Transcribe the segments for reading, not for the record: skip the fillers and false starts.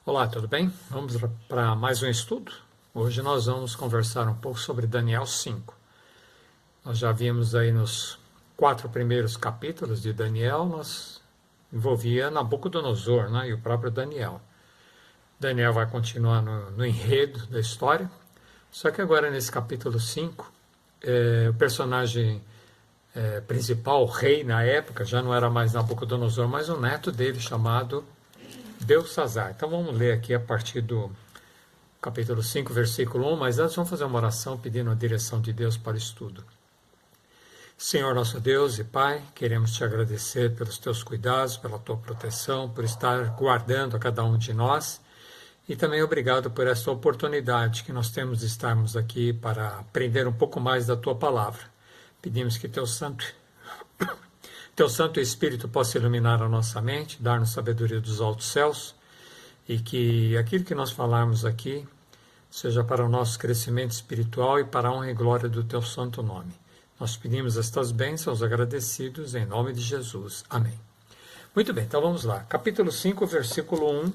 Olá, tudo bem? Vamos para mais um estudo? Hoje nós vamos conversar um pouco sobre Daniel 5. Nós já vimos aí nos 4 primeiros capítulos de Daniel, nós envolvia Nabucodonosor, né, e o próprio Daniel. Daniel vai continuar no enredo da história, só que agora nesse capítulo 5, o personagem principal, o rei na época, já não era mais Nabucodonosor, mas o neto dele chamado Belsazar. Então vamos ler aqui a partir do capítulo 5, versículo 1, mas antes vamos fazer uma oração pedindo a direção de Deus para o estudo. Senhor nosso Deus e Pai, queremos te agradecer pelos teus cuidados, pela tua proteção, por estar guardando a cada um de nós e também obrigado por esta oportunidade que nós temos de estarmos aqui para aprender um pouco mais da tua palavra. Pedimos que teu Santo Espírito possa iluminar a nossa mente, dar-nos sabedoria dos altos céus e que aquilo que nós falarmos aqui seja para o nosso crescimento espiritual e para a honra e glória do teu santo nome. Nós pedimos estas bênçãos agradecidos em nome de Jesus. Amém. Muito bem, então vamos lá. Capítulo 5, versículo 1,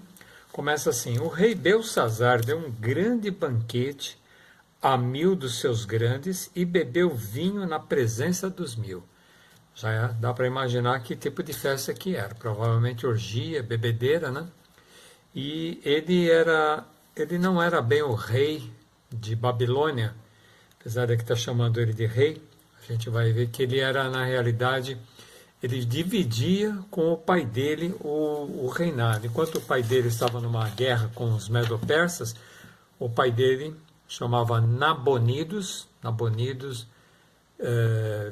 começa assim. O rei Belsazar deu um grande banquete a 1000 dos seus grandes e bebeu vinho na presença dos 1000. Já dá para imaginar que tipo de festa que era. Provavelmente orgia, bebedeira, né? E ele não era bem o rei de Babilônia, apesar de que está chamando ele de rei. A gente vai ver que ele era, na realidade, ele dividia com o pai dele o reinado. Enquanto o pai dele estava numa guerra com os medo-persas, o pai dele chamava Nabonidos. Nabonidos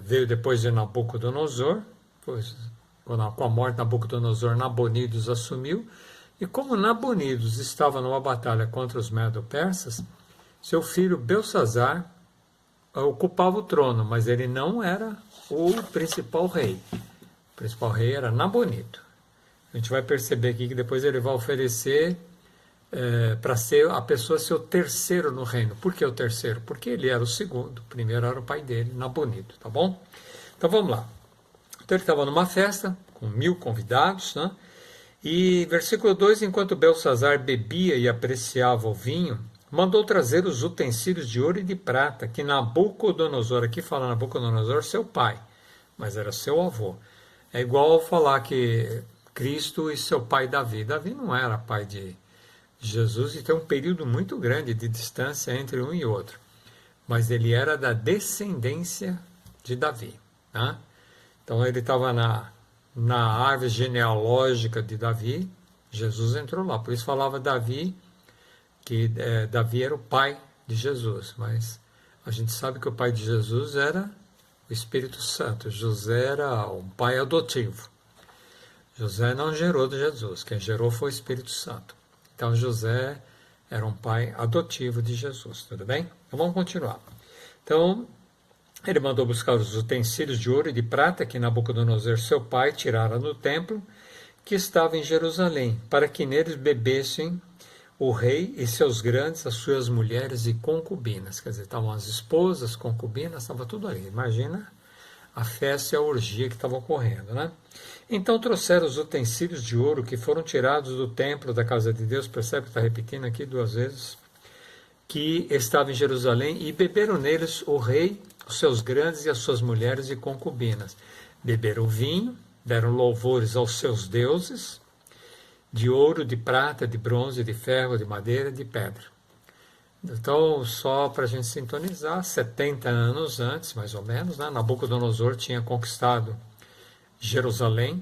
veio depois de Nabucodonosor, com a morte de Nabucodonosor, Nabonidos assumiu, e como Nabonidos estava numa batalha contra os medo-persas, seu filho Belsazar ocupava o trono, mas ele não era o principal rei. O principal rei era Nabonido. A gente vai perceber aqui que depois ele vai oferecer para ser a pessoa ser o terceiro no reino. Por que o terceiro? Porque ele era o segundo. O primeiro era o pai dele, Nabonido, tá bom? Então vamos lá. Então ele estava numa festa com 1000 convidados, né? E versículo 2, enquanto Belsazar bebia e apreciava o vinho, mandou trazer os utensílios de ouro e de prata que Nabucodonosor, aqui fala Nabucodonosor, seu pai, mas era seu avô. É igual falar que Cristo e seu pai Davi. Davi não era pai de Jesus, e tem um período muito grande de distância entre um e outro. Mas ele era da descendência de Davi. Né? Então ele estava na árvore genealógica de Davi, Jesus entrou lá. Por isso falava Davi, que Davi era o pai de Jesus. Mas a gente sabe que o pai de Jesus era o Espírito Santo. José era um pai adotivo. José não gerou de Jesus, quem gerou foi o Espírito Santo. Então José era um pai adotivo de Jesus, tudo bem? Então vamos continuar. Então ele mandou buscar os utensílios de ouro e de prata que Nabucodonosor, seu pai, tirara no templo que estava em Jerusalém, para que neles bebessem o rei e seus grandes, as suas mulheres e concubinas. Quer dizer, estavam as esposas, concubinas, estava tudo ali. Imagina a festa e a orgia que estava ocorrendo, né? Então trouxeram os utensílios de ouro que foram tirados do templo da casa de Deus, percebe que está repetindo aqui 2 vezes, que estava em Jerusalém, e beberam neles o rei, os seus grandes e as suas mulheres e concubinas. Beberam vinho, deram louvores aos seus deuses, de ouro, de prata, de bronze, de ferro, de madeira, de pedra. Então, só para a gente sintonizar, 70 anos antes, mais ou menos, né, Nabucodonosor tinha conquistado Jerusalém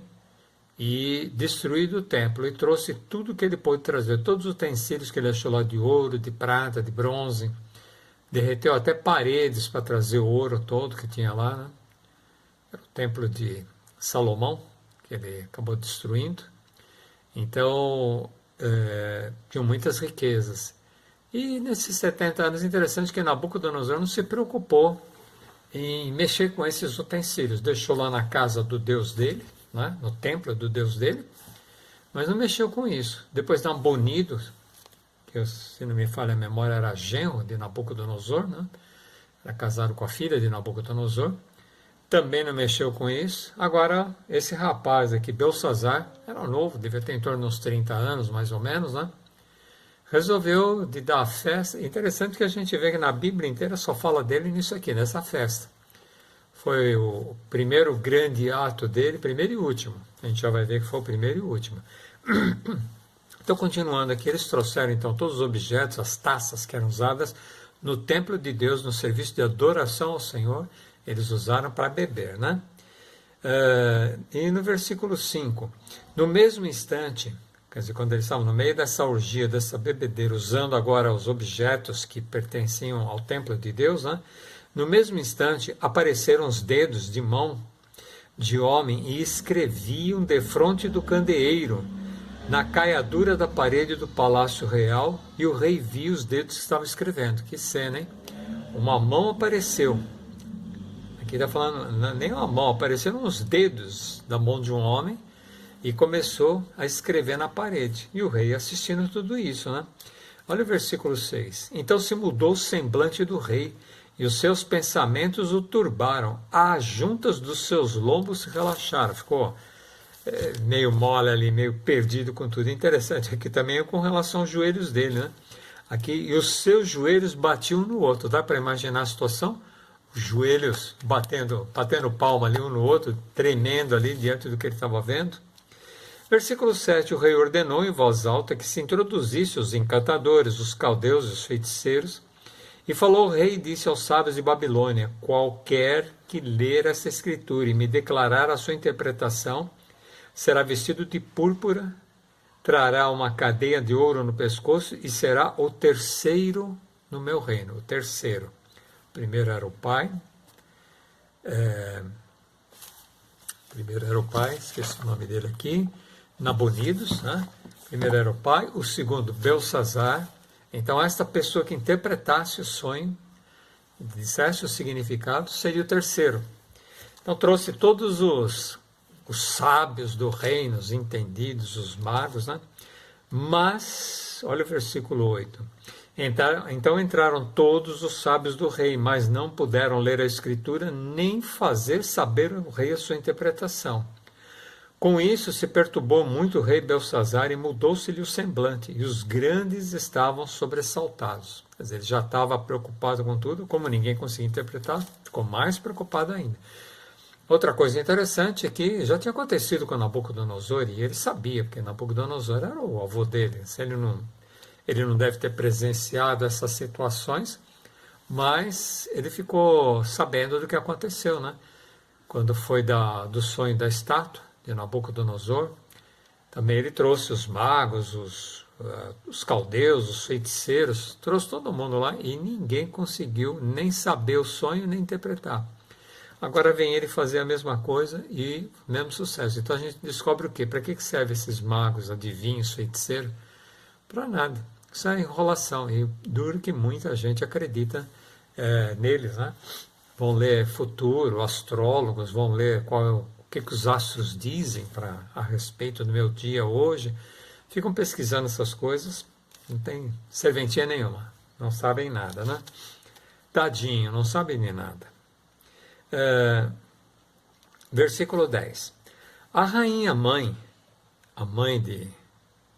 e destruído o templo, e trouxe tudo que ele pôde trazer, todos os utensílios que ele achou lá de ouro, de prata, de bronze, derreteu até paredes para trazer o ouro todo que tinha lá, né? Era o templo de Salomão, que ele acabou destruindo. Então, tinham muitas riquezas. E nesses 70 anos, interessante que Nabucodonosor não se preocupou em mexer com esses utensílios. Deixou lá na casa do Deus dele, né, no templo do Deus dele, mas não mexeu com isso. Depois Nabonido, que se não me falha a memória era genro de Nabucodonosor, né, era casado com a filha de Nabucodonosor, também não mexeu com isso. Agora, esse rapaz aqui, Belsazar, era novo, devia ter em torno de uns 30 anos, mais ou menos, né? resolveu de dar a festa. Interessante que a gente vê que na Bíblia inteira só fala dele nisso aqui, nessa festa. Foi o primeiro grande ato dele, primeiro e último. A gente já vai ver que foi o primeiro e o último. Então, continuando aqui, eles trouxeram então todos os objetos, as taças que eram usadas no templo de Deus, no serviço de adoração ao Senhor, eles usaram para beber, né? E no versículo 5, no mesmo instante, quer dizer, quando eles estavam no meio dessa orgia, dessa bebedeira, usando agora os objetos que pertenciam ao templo de Deus, né? No mesmo instante apareceram os dedos de mão de homem e escreviam defronte do candeeiro, na caiadura da parede do palácio real, e o rei viu os dedos que estavam escrevendo. Que cena, hein? Uma mão apareceu. Aqui está falando, nem uma mão, apareceram os dedos da mão de um homem e começou a escrever na parede. E o rei assistindo tudo isso, né? Olha o versículo 6. Então se mudou o semblante do rei, e os seus pensamentos o turbaram. As juntas dos seus lombos se relaxaram. Ficou meio mole ali, meio perdido com tudo. Interessante aqui também é com relação aos joelhos dele, né? Aqui, e os seus joelhos batiam um no outro. Dá para imaginar a situação? Os joelhos batendo palma ali um no outro, tremendo ali diante do que ele estava vendo. Versículo 7, o rei ordenou em voz alta que se introduzisse os encantadores, os caldeus e os feiticeiros, e falou o rei e disse aos sábios de Babilônia: qualquer que ler essa escritura e me declarar a sua interpretação, será vestido de púrpura, trará uma cadeia de ouro no pescoço e será o terceiro no meu reino. O terceiro. O primeiro era o pai. Esqueci o nome dele aqui. Nabonidos, né? Primeiro era o pai. O segundo, Belsazar. Então, esta pessoa que interpretasse o sonho, dissesse o significado, seria o terceiro. Então, trouxe todos os sábios do reino, os entendidos, os magos, né? Mas, olha o versículo 8. Então entraram todos os sábios do rei, mas não puderam ler a escritura, nem fazer saber ao rei a sua interpretação. Com isso se perturbou muito o rei Belsazar e mudou-se-lhe o semblante, e os grandes estavam sobressaltados. Quer dizer, ele já estava preocupado com tudo, como ninguém conseguia interpretar, ficou mais preocupado ainda. Outra coisa interessante é que já tinha acontecido com Nabucodonosor, e ele sabia, porque Nabucodonosor era o avô dele. Ele não deve ter presenciado essas situações, mas ele ficou sabendo do que aconteceu, né? Quando foi do sonho da estátua de Nabucodonosor, também ele trouxe os magos, os caldeus, os feiticeiros, trouxe todo mundo lá e ninguém conseguiu nem saber o sonho nem interpretar. Agora vem ele fazer a mesma coisa e mesmo sucesso. Então a gente descobre o quê? Para que servem esses magos, adivinhos, feiticeiros? Para nada. Isso é enrolação. E duro que muita gente acredita neles, né? Vão ler futuro, astrólogos, vão ler o que os astros dizem a respeito do meu dia hoje. Ficam pesquisando essas coisas, não tem serventia nenhuma. Não sabem nada, né? Tadinho, não sabem nem nada. Versículo 10. A rainha mãe, a mãe de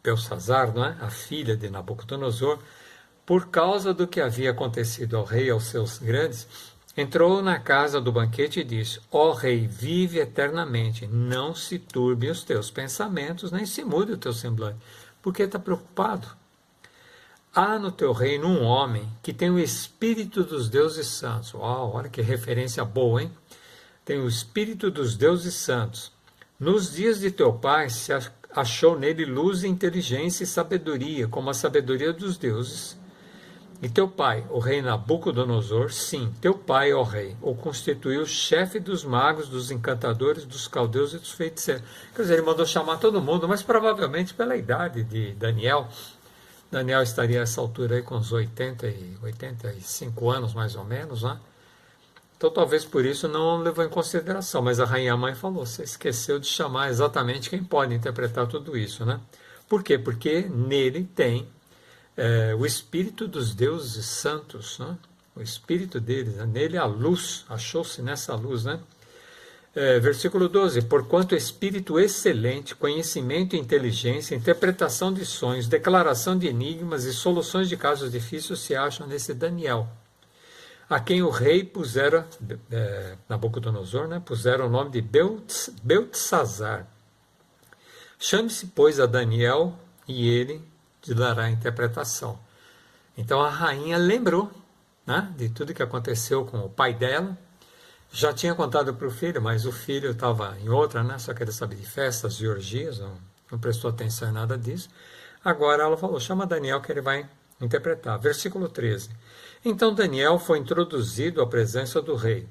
Belsazar, não é? A filha de Nabucodonosor, por causa do que havia acontecido ao rei e aos seus grandes, entrou na casa do banquete e disse: ó rei, vive eternamente, não se turbe os teus pensamentos, nem se mude o teu semblante. Por que está preocupado? Há no teu reino um homem que tem o espírito dos deuses santos. Uau, olha que referência boa, hein? Tem o espírito dos deuses santos. Nos dias de teu pai se achou nele luz, inteligência e sabedoria, como a sabedoria dos deuses. E teu pai, o rei Nabucodonosor, sim, teu pai, ó rei, o constituiu chefe dos magos, dos encantadores, dos caldeus e dos feiticeiros. Quer dizer, ele mandou chamar todo mundo, mas provavelmente pela idade de Daniel. Daniel estaria a essa altura aí com uns 85 anos, mais ou menos, né? Então, talvez por isso não levou em consideração. Mas a rainha mãe falou, você esqueceu de chamar exatamente quem pode interpretar tudo isso, né? Por quê? Porque nele tem o espírito dos deuses santos, né? O espírito deles, né? Nele a luz, achou-se nessa luz, né? Versículo 12: porquanto espírito excelente, conhecimento e inteligência, interpretação de sonhos, declaração de enigmas e soluções de casos difíceis se acham nesse Daniel, a quem o rei pusera, Nabucodonosor, pusera o nome de Beltesazar. Chame-se, pois, a Daniel, e ele te dará a interpretação. Então a rainha lembrou, de tudo que aconteceu com o pai dela. Já tinha contado para o filho, mas o filho estava em outra, só queria saber de festas e orgias, não prestou atenção em nada disso. Agora ela falou, chama Daniel que ele vai interpretar. Versículo 13. Então Daniel foi introduzido à presença do rei.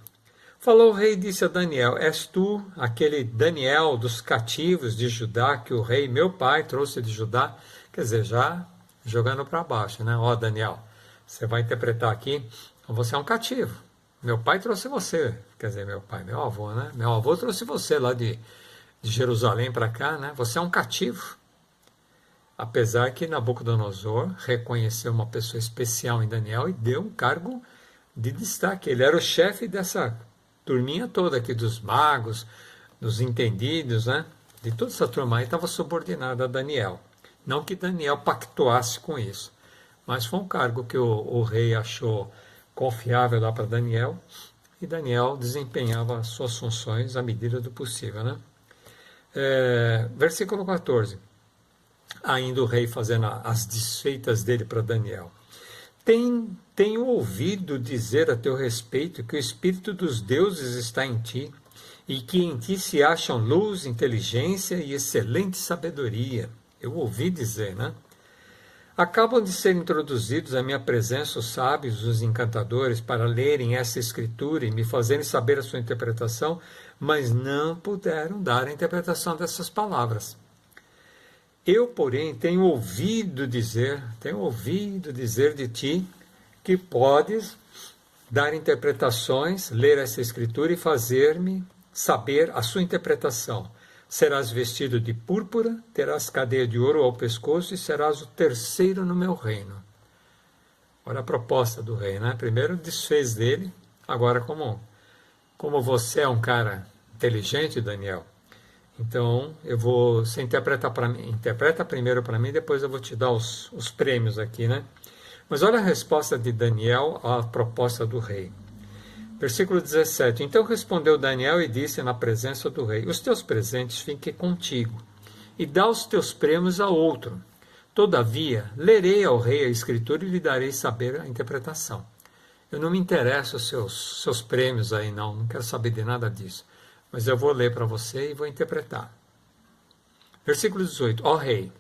Falou o rei e disse a Daniel, és tu aquele Daniel dos cativos de Judá que o rei, meu pai, trouxe de Judá? Quer dizer, já jogando para baixo, Ó, Daniel, você vai interpretar aqui, você é um cativo. Meu pai trouxe você, quer dizer, meu avô, Meu avô trouxe você lá de Jerusalém para cá, Você é um cativo. Apesar que Nabucodonosor reconheceu uma pessoa especial em Daniel e deu um cargo de destaque. Ele era o chefe dessa turminha toda aqui, dos magos, dos entendidos, De toda essa turma aí estava subordinada a Daniel. Não que Daniel pactuasse com isso, mas foi um cargo que o rei achou confiável lá para Daniel, e Daniel desempenhava as suas funções à medida do possível. Versículo 14. Ainda o rei fazendo as desfeitas dele para Daniel. Tenho ouvido dizer a teu respeito que o Espírito dos deuses está em ti, e que em ti se acham luz, inteligência e excelente sabedoria. Eu ouvi dizer, Acabam de ser introduzidos à minha presença os sábios, os encantadores, para lerem essa escritura e me fazerem saber a sua interpretação, mas não puderam dar a interpretação dessas palavras. Eu, porém, tenho ouvido dizer de ti que podes dar interpretações, ler essa escritura e fazer-me saber a sua interpretação. Serás vestido de púrpura, terás cadeia de ouro ao pescoço e serás o terceiro no meu reino. Olha a proposta do rei, Primeiro desfez dele, agora como você é um cara inteligente, Daniel, então você interpreta primeiro para mim, depois eu vou te dar os prêmios aqui, Mas olha a resposta de Daniel à proposta do rei. Versículo 17. Então respondeu Daniel e disse na presença do rei, os teus presentes fiquem contigo, e dá os teus prêmios a outro. Todavia, lerei ao rei a escritura e lhe darei saber a interpretação. Eu não me interesso os seus prêmios aí, não quero saber de nada disso. Mas eu vou ler para você e vou interpretar. Versículo 18. Ó rei,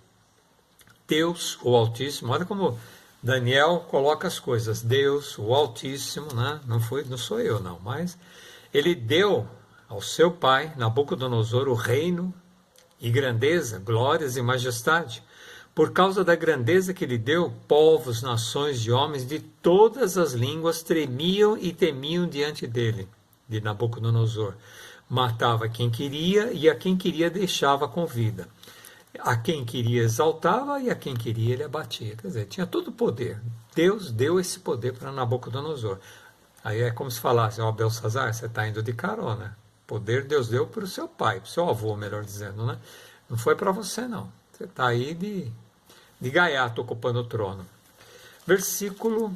Deus, o Altíssimo, olha como Daniel coloca as coisas. Deus, o Altíssimo, não sou eu, mas ele deu ao seu pai, Nabucodonosor, o reino e grandeza, glórias e majestade. Por causa da grandeza que lhe deu, povos, nações de homens de todas as línguas tremiam e temiam diante dele, de Nabucodonosor. Matava quem queria e a quem queria deixava com vida. A quem queria exaltava e a quem queria ele abatia. Quer dizer, tinha todo o poder. Deus deu esse poder para Nabucodonosor. Aí é como se falasse, Beltesazar, você está indo de carona. Poder Deus deu para o seu pai, para o seu avô, melhor dizendo, Não foi para você, não. Você está aí de gaiato ocupando o trono. Versículo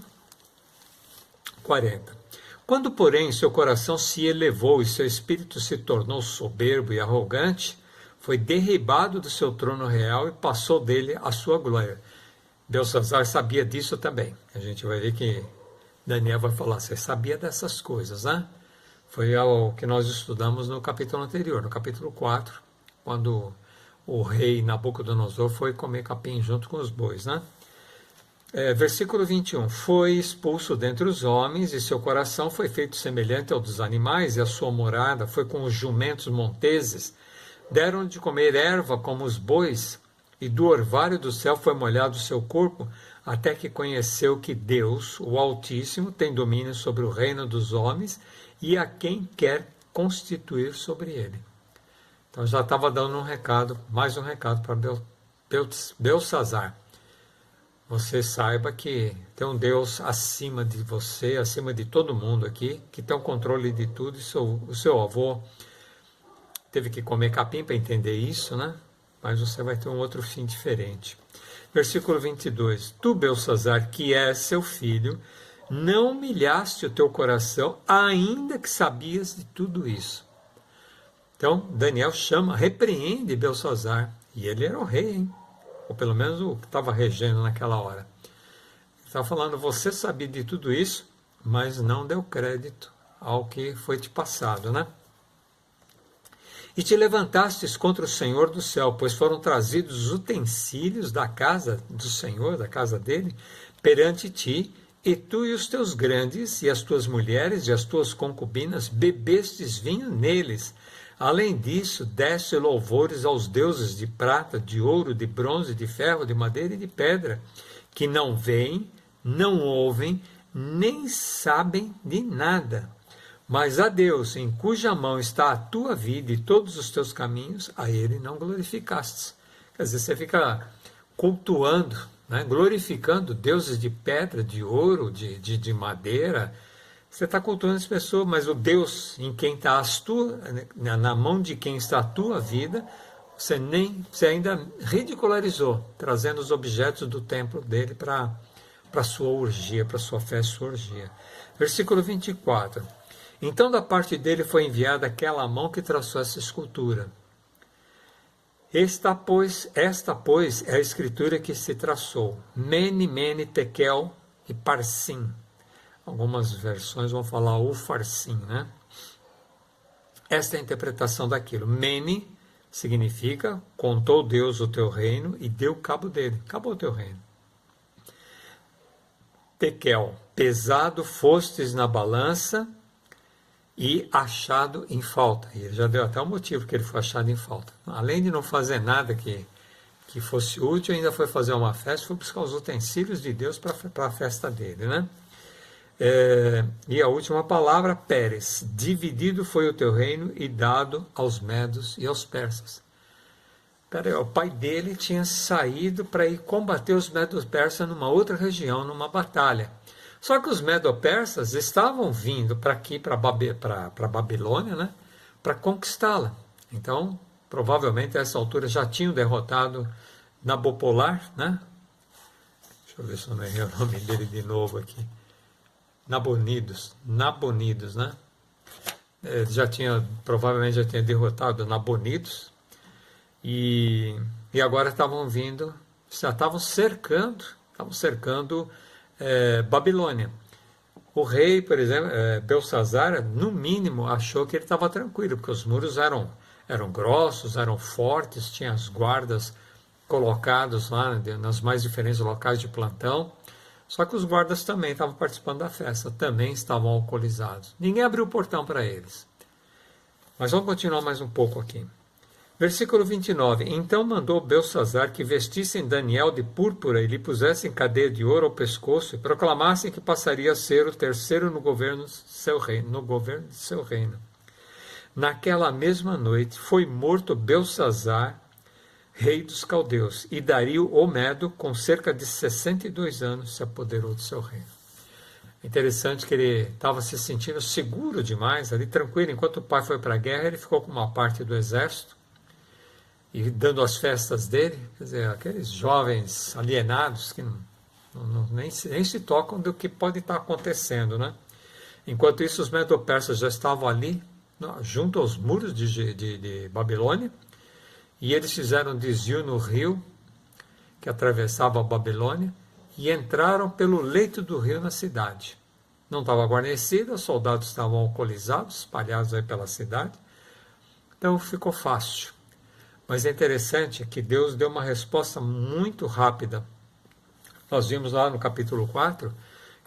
40. Quando, porém, seu coração se elevou e seu espírito se tornou soberbo e arrogante, foi derribado do seu trono real e passou dele a sua glória. Beltesazar sabia disso também. A gente vai ver que Daniel vai falar, você sabia dessas coisas, Foi o que nós estudamos no capítulo anterior, no capítulo 4, quando o rei Nabucodonosor foi comer capim junto com os bois, Versículo 21. Foi expulso dentre os homens, e seu coração foi feito semelhante ao dos animais, e a sua morada foi com os jumentos monteses. Deram de comer erva como os bois, e do orvalho do céu foi molhado o seu corpo, até que conheceu que Deus, o Altíssimo, tem domínio sobre o reino dos homens, e a quem quer constituir sobre ele. Então já estava dando mais um recado para Beltesazar. Você saiba que tem um Deus acima de você, acima de todo mundo aqui, que tem o controle de tudo, e o seu avô teve que comer capim para entender isso, né? Mas você vai ter um outro fim diferente. Versículo 22. Tu, Belsazzar, que és seu filho, não humilhaste o teu coração, ainda que sabias de tudo isso. Então, Daniel repreende Belsazzar, e ele era o rei, hein? Ou pelo menos o que estava regendo naquela hora. Ele estava falando, você sabia de tudo isso, mas não deu crédito ao que foi te passado, né? E te levantastes contra o Senhor do céu, pois foram trazidos os utensílios da casa do Senhor, da casa dele, perante ti, e tu e os teus grandes, e as tuas mulheres, e as tuas concubinas, bebestes vinho neles. Além disso, deste louvores aos deuses de prata, de ouro, de bronze, de ferro, de madeira e de pedra, que não veem, não ouvem, nem sabem de nada. Mas a Deus, em cuja mão está a tua vida e todos os teus caminhos, a Ele não glorificastes. Quer dizer, você fica cultuando, né, glorificando deuses de pedra, de ouro, de madeira. Você está cultuando as pessoas, mas o Deus em quem está na mão de quem está a tua vida, você ainda ridicularizou, trazendo os objetos do templo dele para a sua orgia, para a sua festa, sua orgia. Versículo 24. Então da parte dele foi enviada aquela mão que traçou essa escultura. Esta, pois, é a escritura que se traçou. Mene, Mene, Tekel e Parsim. Algumas versões vão falar Ufarsim, né? Esta é a interpretação daquilo. Mene significa, contou Deus o teu reino e deu cabo dele. Acabou o teu reino. Tekel, pesado fostes na balança e achado em falta. E ele já deu até o motivo que ele foi achado em falta. Além de não fazer nada que fosse útil, ainda foi fazer uma festa, foi buscar os utensílios de Deus para a festa dele, né? E a última palavra, Pérez. Dividido foi o teu reino e dado aos medos e aos persas. O pai dele tinha saído para ir combater os medo-persas numa outra região, numa batalha. Só que os medo-persas estavam vindo para aqui, para a Babilônia, né, para conquistá-la. Então, provavelmente, a essa altura já tinham derrotado Nabopolar, né? Deixa eu ver se eu não errei o nome dele de novo aqui. Nabonidos, né? Provavelmente já tinha derrotado Nabonidos. E agora estavam vindo, já estavam cercando Babilônia. O rei, por exemplo, Belsazzar, no mínimo, achou que ele estava tranquilo, porque os muros eram grossos, eram fortes, tinha as guardas colocados lá nas mais diferentes locais de plantão. Só que os guardas também estavam participando da festa, também estavam alcoolizados. Ninguém abriu o portão para eles. Mas vamos continuar mais um pouco aqui. Versículo 29. Então mandou Belsazzar que vestissem Daniel de púrpura e lhe pusessem cadeia de ouro ao pescoço e proclamassem que passaria a ser o terceiro no governo de seu reino. Naquela mesma noite foi morto Belsazzar, rei dos caldeus, e Dario o Medo, com cerca de 62 anos, se apoderou do seu reino. Interessante que ele estava se sentindo seguro demais, ali tranquilo. Enquanto o pai foi para a guerra, ele ficou com uma parte do exército, e dando as festas dele, quer dizer, aqueles jovens alienados que nem se tocam do que pode estar acontecendo, né? Enquanto isso, os medo-persas já estavam ali, junto aos muros de Babilônia, e eles fizeram um desvio no rio que atravessava a Babilônia e entraram pelo leito do rio na cidade. Não estava guarnecida, os soldados estavam alcoolizados, espalhados aí pela cidade, então ficou fácil. Mas é interessante que Deus deu uma resposta muito rápida. Nós vimos lá no capítulo 4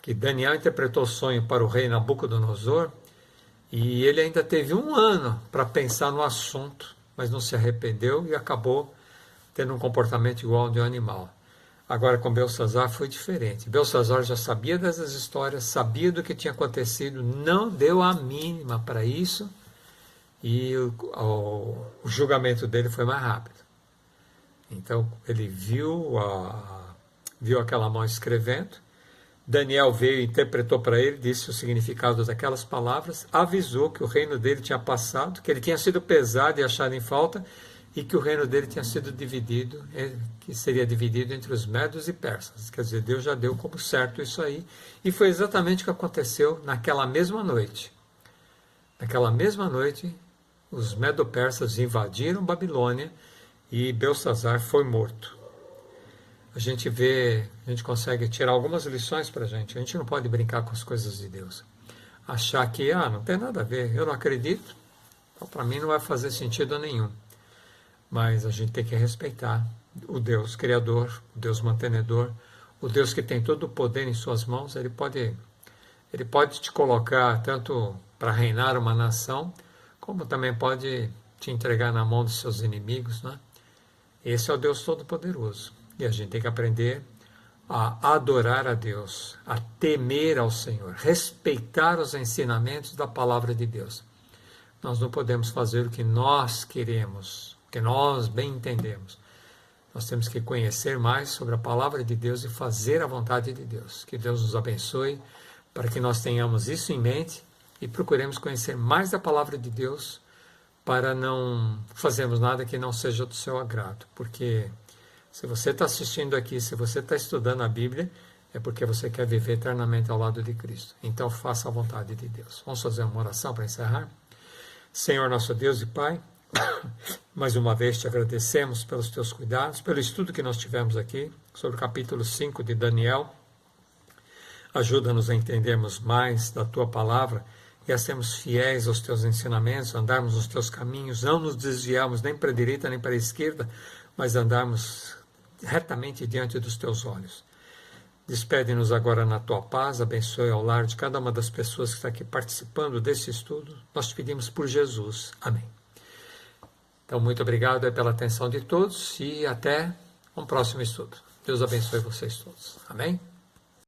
que Daniel interpretou o sonho para o rei Nabucodonosor e ele ainda teve 1 ano para pensar no assunto, mas não se arrependeu e acabou tendo um comportamento igual ao de um animal. Agora com Belsazzar foi diferente. Belsazzar já sabia dessas histórias, sabia do que tinha acontecido, não deu a mínima para isso, e o julgamento dele foi mais rápido. Então ele viu aquela mão escrevendo, Daniel veio e interpretou para ele, disse o significado daquelas palavras, avisou que o reino dele tinha passado, que ele tinha sido pesado e achado em falta, e que o reino dele tinha sido dividido, que seria dividido entre os medos e persas. Quer dizer, Deus já deu como certo isso aí, e foi exatamente o que aconteceu naquela mesma noite. Naquela mesma noite, os medo-persas invadiram Babilônia e Belsazar foi morto. A gente consegue tirar algumas lições para a gente. A gente não pode brincar com as coisas de Deus. Achar que, não tem nada a ver, eu não acredito, então para mim não vai fazer sentido nenhum. Mas a gente tem que respeitar o Deus Criador, o Deus Mantenedor, o Deus que tem todo o poder em suas mãos. Ele pode te colocar tanto para reinar uma nação, como também pode te entregar na mão dos seus inimigos, né? Esse é o Deus Todo-Poderoso. E a gente tem que aprender a adorar a Deus, a temer ao Senhor, respeitar os ensinamentos da palavra de Deus. Nós não podemos fazer o que nós queremos, o que nós bem entendemos. Nós temos que conhecer mais sobre a palavra de Deus e fazer a vontade de Deus. Que Deus nos abençoe para que nós tenhamos isso em mente e procuremos conhecer mais a palavra de Deus para não fazermos nada que não seja do seu agrado. Porque se você está assistindo aqui, se você está estudando a Bíblia, é porque você quer viver eternamente ao lado de Cristo. Então faça a vontade de Deus. Vamos fazer uma oração para encerrar? Senhor nosso Deus e Pai, mais uma vez te agradecemos pelos teus cuidados, pelo estudo que nós tivemos aqui sobre o capítulo 5 de Daniel. Ajuda-nos a entendermos mais da tua palavra e a sermos fiéis aos teus ensinamentos, andarmos nos teus caminhos, não nos desviarmos nem para a direita nem para a esquerda, mas andarmos retamente diante dos teus olhos. Despede-nos agora na tua paz, abençoe ao lar de cada uma das pessoas que está aqui participando desse estudo. Nós te pedimos por Jesus. Amém. Então, muito obrigado pela atenção de todos e até um próximo estudo. Deus abençoe vocês todos. Amém?